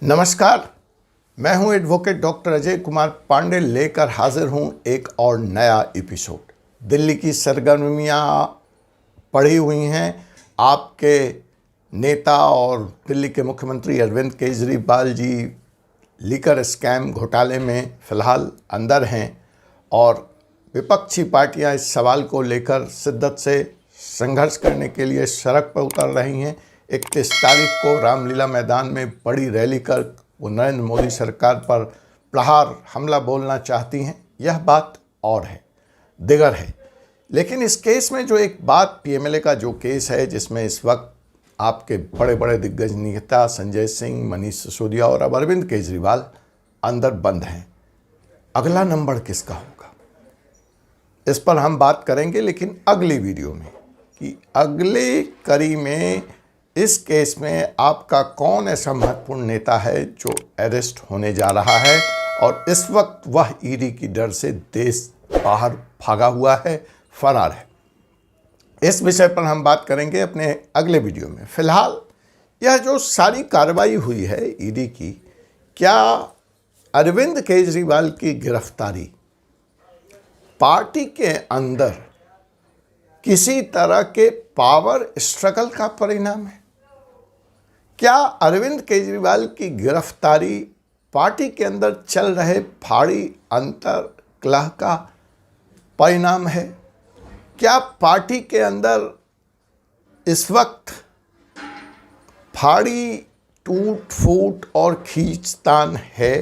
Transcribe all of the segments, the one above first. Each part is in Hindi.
नमस्कार, मैं हूं एडवोकेट डॉक्टर अजय कुमार पांडे लेकर हाजिर हूं एक और नया एपिसोड। दिल्ली की सरगर्मियां पड़ी हुई हैं। आपके नेता और दिल्ली के मुख्यमंत्री अरविंद केजरीवाल जी लीकर स्कैम घोटाले में फ़िलहाल अंदर हैं और विपक्षी पार्टियां इस सवाल को लेकर शिद्दत से संघर्ष करने के लिए सड़क पर उतर रही हैं। 31 तारीख को रामलीला मैदान में बड़ी रैली कर वो नरेंद्र मोदी सरकार पर प्रहार हमला बोलना चाहती हैं। यह बात और है, दिगर है। लेकिन इस केस में जो एक बात पीएमएलए का जो केस है, जिसमें इस वक्त आपके बड़े बड़े दिग्गज नेता संजय सिंह, मनीष सिसोदिया और अब अरविंद केजरीवाल अंदर बंद हैं, अगला नंबर किसका होगा, इस पर हम बात करेंगे। लेकिन अगली वीडियो में कि अगली कड़ी में इस केस में आपका कौन ऐसा महत्वपूर्ण नेता है जो अरेस्ट होने जा रहा है और इस वक्त वह ईडी की डर से देश बाहर भागा हुआ है, फरार है। इस विषय पर हम बात करेंगे अपने अगले वीडियो में। फिलहाल यह जो सारी कार्रवाई हुई है ईडी की, क्या अरविंद केजरीवाल की गिरफ्तारी पार्टी के अंदर किसी तरह के पावर स्ट्रगल का परिणाम है? क्या अरविंद केजरीवाल की गिरफ्तारी पार्टी के अंदर चल रहे भारी अंतर कलह का परिणाम है? क्या पार्टी के अंदर इस वक्त भारी टूट फूट और खींचतान है?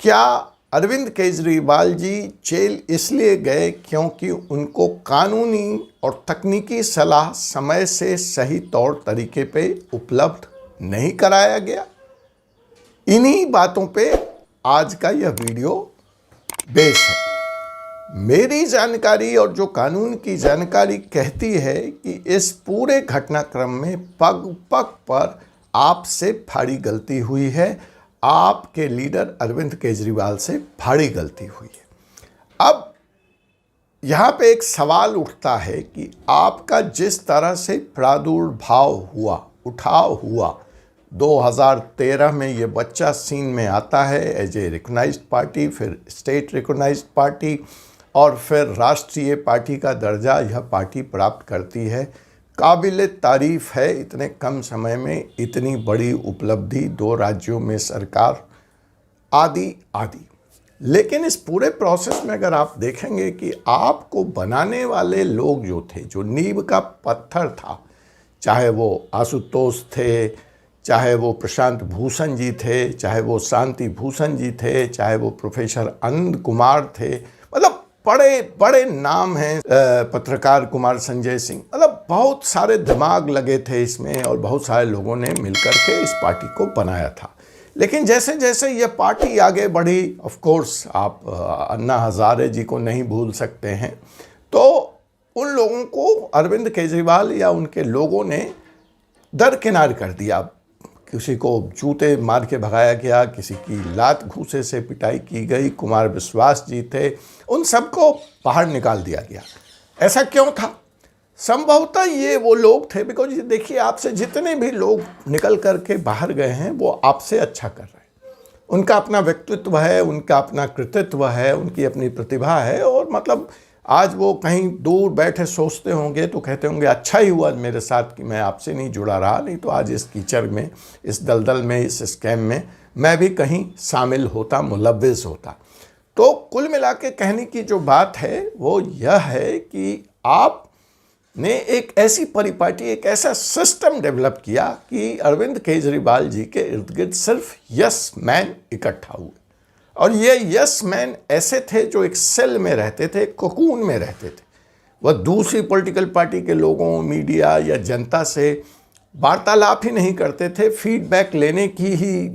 क्या अरविंद केजरीवाल जी जेल इसलिए गए क्योंकि उनको कानूनी और तकनीकी सलाह समय से सही तौर तरीके पे उपलब्ध नहीं कराया गया? इन्हीं बातों पे आज का यह वीडियो बेस है। मेरी जानकारी और जो कानून की जानकारी कहती है कि इस पूरे घटनाक्रम में पग पग पर आपसे भारी गलती हुई है, आपके लीडर अरविंद केजरीवाल से भारी गलती हुई है। अब यहाँ पे एक सवाल उठता है कि आपका जिस तरह से प्रादुर्भाव हुआ, उठाव हुआ, 2013 में ये बच्चा सीन में आता है एज ए रिकॉग्नाइज्ड पार्टी, फिर स्टेट रिकॉग्नाइज्ड पार्टी और फिर राष्ट्रीय पार्टी का दर्जा यह पार्टी प्राप्त करती है। काबिल तारीफ़ है, इतने कम समय में इतनी बड़ी उपलब्धि, 2 राज्यों में सरकार, आदि आदि। लेकिन इस पूरे प्रोसेस में अगर आप देखेंगे कि आपको बनाने वाले लोग जो थे, जो नींव का पत्थर था, चाहे वो आशुतोष थे, चाहे वो प्रशांत भूषण जी थे, चाहे वो शांति भूषण जी थे, चाहे वो प्रोफेसर आनंद कुमार थे, मतलब बड़े बड़े नाम हैं, पत्रकार कुमार संजय सिंह, मतलब बहुत सारे दिमाग लगे थे इसमें और बहुत सारे लोगों ने मिलकर के इस पार्टी को बनाया था। लेकिन जैसे जैसे ये पार्टी आगे बढ़ी, ऑफ कोर्स आप अन्ना हजारे जी को नहीं भूल सकते हैं, तो उन लोगों को अरविंद केजरीवाल या उनके लोगों ने दरकिनार कर दिया। किसी को जूते मार के भगाया गया, किसी की लात घूंसे से पिटाई की गई, कुमार विश्वास जी थे, उन सबको बाहर निकाल दिया गया। ऐसा क्यों था? संभवतः ये वो लोग थे, बिकॉज ये देखिए, आपसे जितने भी लोग निकल करके बाहर गए हैं वो आपसे अच्छा कर रहे हैं। उनका अपना व्यक्तित्व है, उनका अपना कृतित्व है, उनकी अपनी प्रतिभा है और मतलब आज वो कहीं दूर बैठे सोचते होंगे तो कहते होंगे अच्छा ही हुआ मेरे साथ कि मैं आपसे नहीं जुड़ा रहा, नहीं तो आज इस कीचड़ में, इस दलदल में, इस स्कैम में मैं भी कहीं शामिल होता, मुलव्विस होता। तो कुल मिला के कहने की जो बात है वो यह है कि आपने एक ऐसी परिपाटी, एक ऐसा सिस्टम डेवलप किया कि अरविंद केजरीवाल जी के इर्द गिर्द सिर्फ यस मैन इकट्ठा हुए और ये यस मैन ऐसे थे जो एक सेल में रहते थे, कोकून में रहते थे। वह दूसरी पॉलिटिकल पार्टी के लोगों, मीडिया या जनता से वार्तालाप ही नहीं करते थे, फीडबैक लेने की ही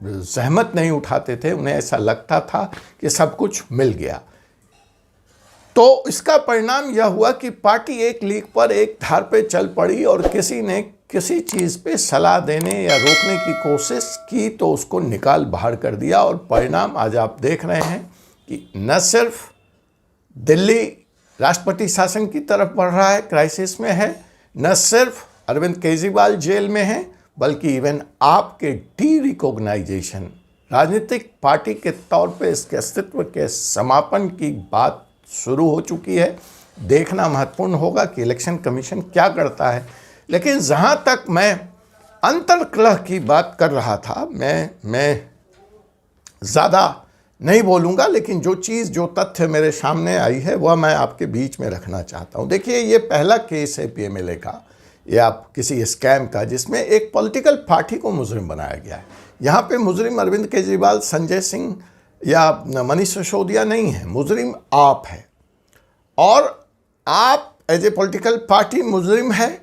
जहमत नहीं उठाते थे। उन्हें ऐसा लगता था कि सब कुछ मिल गया। तो इसका परिणाम यह हुआ कि पार्टी एक लीक पर, एक धार पे चल पड़ी और किसी ने किसी चीज़ पे सलाह देने या रोकने की कोशिश की तो उसको निकाल बाहर कर दिया और परिणाम आज आप देख रहे हैं कि न सिर्फ दिल्ली राष्ट्रपति शासन की तरफ बढ़ रहा है, क्राइसिस में है, न सिर्फ अरविंद केजरीवाल जेल में हैं, बल्कि इवन आपके डी रिकॉग्नाइजेशन, राजनीतिक पार्टी के तौर पे इसके अस्तित्व के समापन की बात शुरू हो चुकी है। देखना महत्वपूर्ण होगा कि इलेक्शन कमीशन क्या करता है। लेकिन जहाँ तक मैं अंतर्कलह की बात कर रहा था, मैं ज़्यादा नहीं बोलूँगा, लेकिन जो तथ्य मेरे सामने आई है वह मैं आपके बीच में रखना चाहता हूँ। देखिए, ये पहला केस है पीएमएलए का या किसी स्कैम का जिसमें एक पॉलिटिकल पार्टी को मुजरिम बनाया गया है। यहाँ पे मुजरिम अरविंद केजरीवाल, संजय सिंह या मनीष सिसोदिया नहीं है, मुजरिम आप है, और आप एज ए पॉलिटिकल पार्टी मुजरिम है,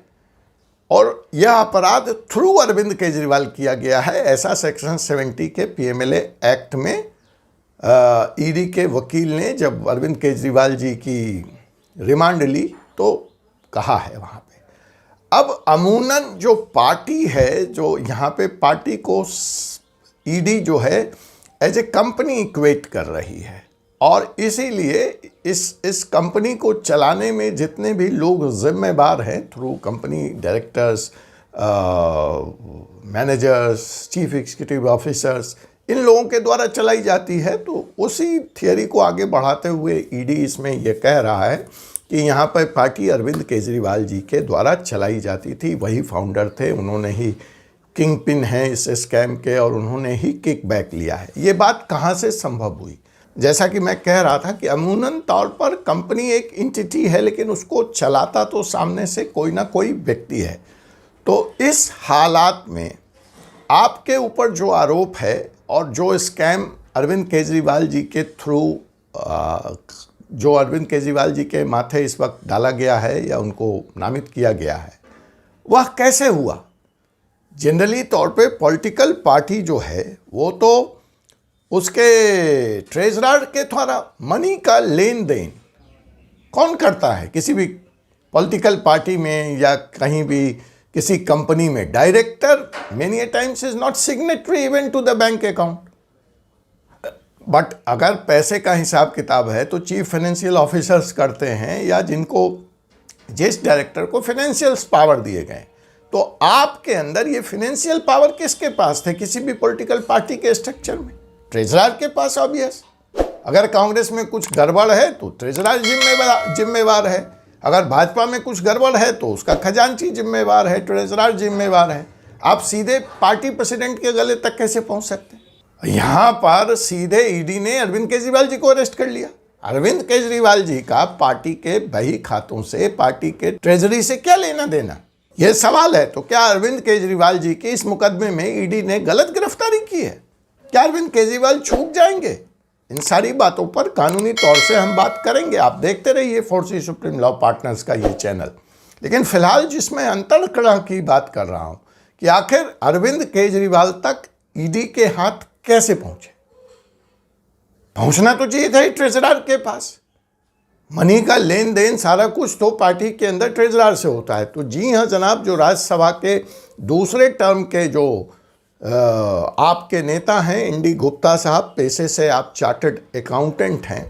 और यह अपराध थ्रू अरविंद केजरीवाल किया गया है। ऐसा सेक्शन 70 के पीएमएलए एक्ट में ईडी के वकील ने जब अरविंद केजरीवाल जी की रिमांड ली तो कहा है वहाँ पे। अब अमूनन जो पार्टी है, जो यहाँ पे पार्टी को ईडी जो है एज ए कंपनी इक्वेट कर रही है, और इसीलिए इस कंपनी को चलाने में जितने भी लोग जिम्मेदार हैं through company, directors, managers, chief executive officers, इन लोगों के द्वारा चलाई जाती है। तो उसी थियरी को आगे बढ़ाते हुए ईडी इसमें यह कह रहा है कि यहाँ पर पार्टी अरविंद केजरीवाल जी के द्वारा चलाई जाती थी, वही फाउंडर थे, उन्होंने ही किंग पिन हैं इस स्कैम के, और उन्होंने ही किक बैक लिया है। ये बात कहाँ से संभव हुई? जैसा कि मैं कह रहा था कि अमूमन तौर पर कंपनी एक एंटिटी है, लेकिन उसको चलाता तो सामने से कोई ना कोई व्यक्ति है। तो इस हालात में आपके ऊपर जो आरोप है और जो स्कैम अरविंद केजरीवाल जी के थ्रू जो अरविंद केजरीवाल जी के माथे इस वक्त डाला गया है या उनको नामित किया गया है, वह कैसे हुआ? जनरली तौर पे पॉलिटिकल पार्टी जो है वो तो उसके ट्रेजरर के द्वारा मनी का लेन देन कौन करता है? किसी भी पॉलिटिकल पार्टी में या कहीं भी किसी कंपनी में director many times is not signatory even to the bank account, but अगर पैसे का हिसाब किताब है तो चीफ फाइनेंशियल ऑफिसर्स करते हैं, या जिस डायरेक्टर को फाइनेंशियल पावर दिए गए। तो आपके अंदर ये फाइनेंशियल पावर किसके पास थे? किसी भी पॉलिटिकल पार्टी के स्ट्रक्चर में ट्रेजरर के पास। ऑब्वियस, अगर कांग्रेस में कुछ गड़बड़ है तो ट्रेजरर जिम्मेवार है, अगर भाजपा में कुछ गड़बड़ है तो उसका खजांची जिम्मेवार है, ट्रेजरर जिम्मेवार है। आप सीधे पार्टी प्रेसिडेंट के गले तक कैसे पहुंच सकते हैं? यहाँ पर सीधे ईडी ने अरविंद केजरीवाल जी को अरेस्ट कर लिया। अरविंद केजरीवाल जी का पार्टी के बही खातों से, पार्टी के ट्रेजरी से क्या लेना देना, यह सवाल है। तो क्या अरविंद केजरीवाल जी के इस मुकदमे में ईडी ने गलत गिरफ्तारी की है? क्या अरविंद केजरीवाल छूट जाएंगे? इन सारी बातों पर कानूनी तौर से हम बात करेंगे। आप देखते रहिए फोर्सी सुप्रीम लॉ पार्टनर्स का ये चैनल। लेकिन फिलहाल जिसमें अंतर्कलह की बात कर रहा हूं कि आखिर अरविंद केजरीवाल तक ईडी के हाथ कैसे पहुंचे? पहुंचना तो चाहिए था ट्रेजरर के पास। मनी का लेन देन सारा कुछ तो पार्टी के अंदर ट्रेजरर से होता है। तो जी हाँ जनाब, जो राज्यसभा के दूसरे टर्म के जो आपके नेता हैं एनडी गुप्ता साहब, पेशे से आप चार्टर्ड अकाउंटेंट हैं,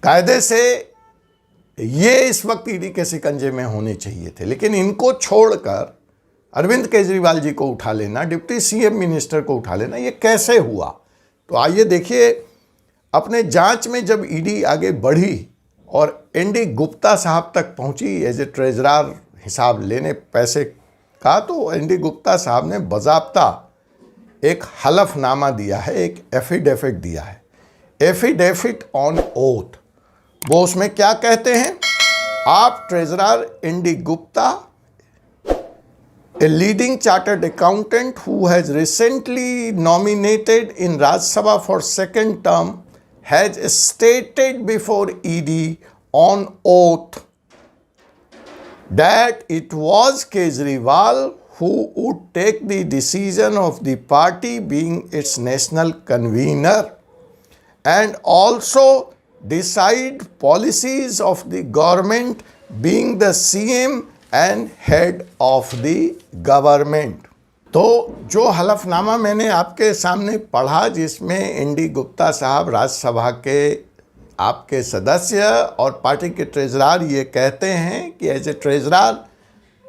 कायदे से ये इस वक्त ईडी के शिकंजे में होने चाहिए थे। लेकिन इनको छोड़कर अरविंद केजरीवाल जी को उठा लेना, डिप्टी सीएम मिनिस्टर को उठा लेना, ये कैसे हुआ? तो आइए देखिए, अपने जांच में जब ईडी आगे बढ़ी और एनडी गुप्ता साहब तक पहुंची एज ए ट्रेजरर हिसाब लेने पैसे का, तो एनडी गुप्ता साहब ने बाज़ाब्ता एक हलफनामा दिया है, एक एफिडेविट दिया है, एफिडेविट ऑन ओथ। वो उसमें क्या कहते हैं? आप treasurer N D Gupta, a leading chartered accountant who has recently nominated in Rajya Sabha for second term, has stated before ED on oath that it was Kejriwal who would take the decision of the party being its national convener and also decide policies of the government being the CM and head of the government. तो जो हलफनामा मैंने आपके सामने पढ़ा, जिसमें एनडी गुप्ता साहब राज्यसभा के आपके सदस्य और पार्टी के ट्रेजरर ये कहते हैं कि एज ए ट्रेजरर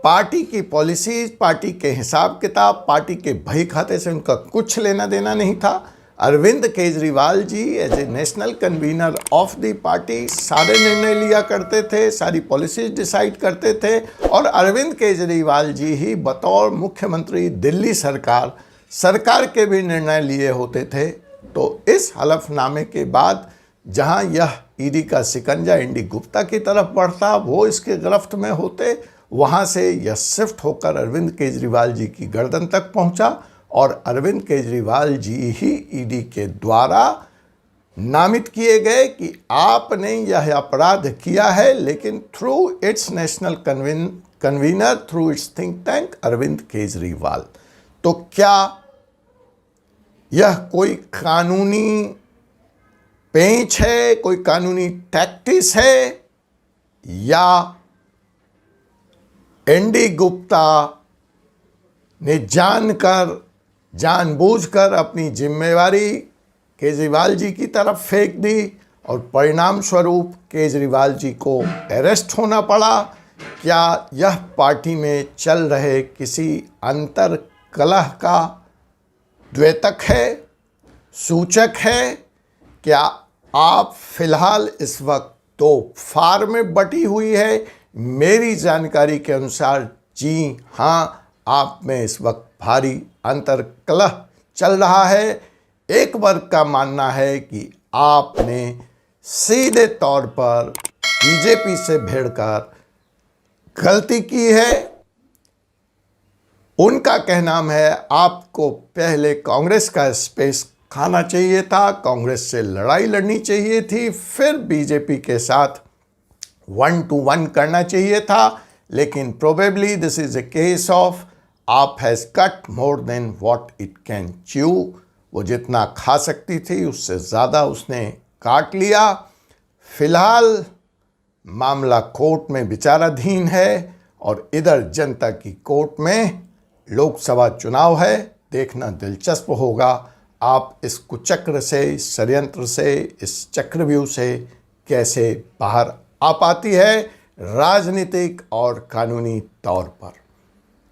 पार्टी की पॉलिसीज, पार्टी के हिसाब किताब, पार्टी के बही खाते से उनका कुछ लेना देना नहीं था। Arvind Kejriwal ji as a national convener of the party सारे निर्णय लिया करते थे, सारी पॉलिसीज डिसाइड करते थे, और अरविंद केजरीवाल जी ही बतौर मुख्यमंत्री दिल्ली सरकार के भी निर्णय लिए होते थे। तो इस हलफनामे के बाद जहां यह ईडी का शिकंजा इंडी गुप्ता की तरफ बढ़ता, वो इसके गिरफ्त में होते, वहां से यह शिफ्ट होकर अरविंद केजरीवाल जी की गर्दन तक पहुंचा, और अरविंद केजरीवाल जी ही ईडी के द्वारा नामित किए गए कि आपने यह अपराध किया है, लेकिन through its national convener, through its think tank Arvind Kejriwal. तो क्या यह कोई कानूनी पेंच है, कोई कानूनी टैक्टिस है, या इंडी गुप्ता ने जानबूझकर अपनी जिम्मेवारी केजरीवाल जी की तरफ फेंक दी और परिणाम स्वरूप केजरीवाल जी को अरेस्ट होना पड़ा? क्या यह पार्टी में चल रहे किसी अंतर कलह का द्योतक है, सूचक है? क्या आप फिलहाल इस वक्त तो फार में बटी हुई है? मेरी जानकारी के अनुसार जी हाँ, आप में इस वक्त भारी अंतर कलह चल रहा है। एक वर्ग का मानना है कि आपने सीधे तौर पर बीजेपी से भिड़कर गलती की है। उनका कहना है आपको पहले कांग्रेस का स्पेस खाना चाहिए था, कांग्रेस से लड़ाई लड़नी चाहिए थी, फिर बीजेपी के साथ 1-to-1 करना चाहिए था। लेकिन probably this is a case of AAP has cut more than what it can chew. वो जितना खा सकती थी उससे ज़्यादा उसने काट लिया। फिलहाल मामला कोर्ट में विचाराधीन है, और इधर जनता की कोर्ट में लोकसभा चुनाव है। देखना दिलचस्प होगा आप इस कुचक्र से, इस षड्यंत्र से, इस चक्रव्यूह से कैसे बाहर आ पाती है राजनीतिक और कानूनी तौर पर।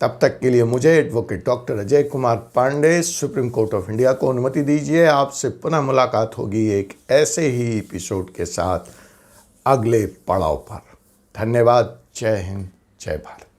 तब तक के लिए मुझे advocate doctor Ajay Kumar Pandey, supreme court of India को अनुमति दीजिए। आपसे पुनः मुलाकात होगी एक ऐसे ही एपिसोड के साथ अगले पड़ाव पर। धन्यवाद। जय हिंद, जय भारत।